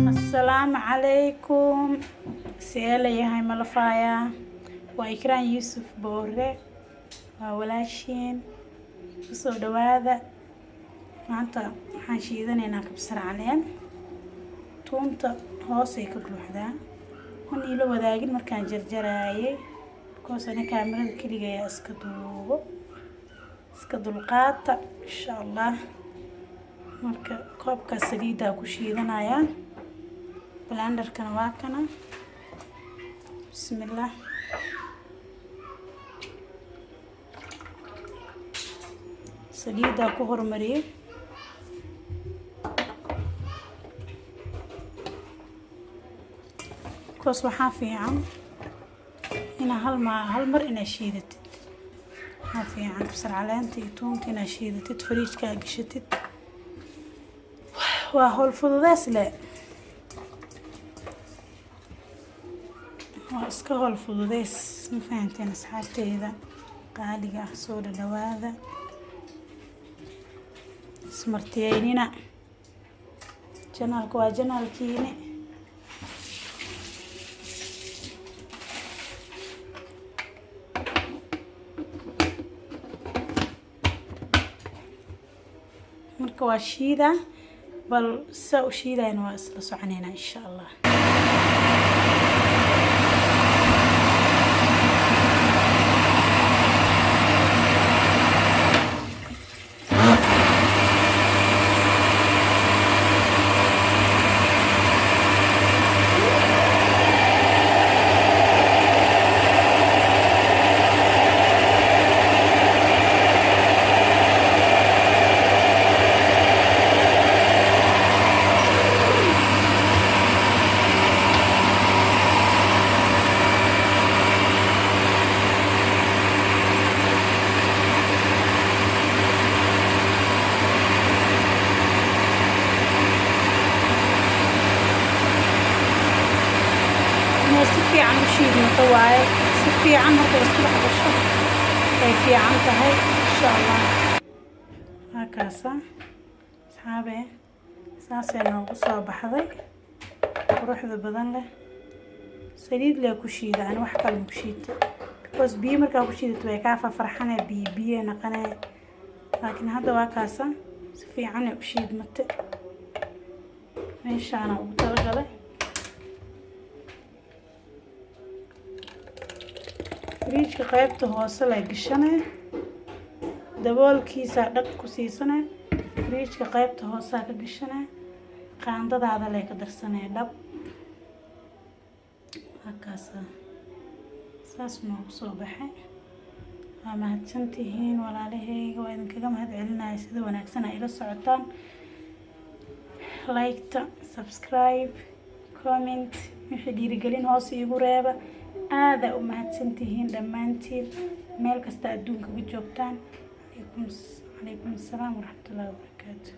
السلام عليكم سيالي هاي ملفايا وإكران يوسف بوري وولاشين بسو دواذا معنتا حاشيدانينا كبسر علين تومتا هوسي كبلوحدا وني لو وداقين مركان جرجرايي كوس أنا كاميرا كليغا اسكدوبو اسكدو القاطة إن شاء الله مركا كوبكا سليدا كوشيدانايا بلاندر كان واكنا بسم الله سليدا كهر مريم كوس waxaa fiican ina hal mar ina shiidatid waxaa fiican kabsar caleenta iyo toonta ina shiidatid fariijka gashatid waa hawl fududaas leh waa iska hawl fududays ma fahanteen asxaabteyda qaaliga ah soo dhawaada ismartiyeynina janaalka waa janaalkiini marka waa shiida bal saa u shiidayna waa isla soconaynaa insha allah سفي عن شيء مطوعي سفي عن هذا بس كده حاجة شو في عن هاي إن شاء الله هكذا أصحابي ساسنا وقصة بحذي وروح ذا بدن له سريد له كشيدة أنا وحكي المكشيد بس بي مركب كشيدة توي كافة فرحانة بي أنا قناة لكن هذا واكاسة سفي عن كشيد مت إيش أنا وطلع fridge qaybta hoose la gashanay daboolkiisa dhaq ku siisanay fridge qaybta hoose ka gashanay qaandadaada la ka darsanay dhab hakaasa saas ma soo baxay waa mahadsantihiin walaalahayga waa idinkaga mahadcelinahay sida wanaagsan ay ila socotaan like subscribe comment wixii dhiirigelin hoos iigu reeba aada u mahadsantihiin dhammaantiin meel kasta adduunka uga joogtaan calaykum assalaam waraxmatullaahi wabarakaatu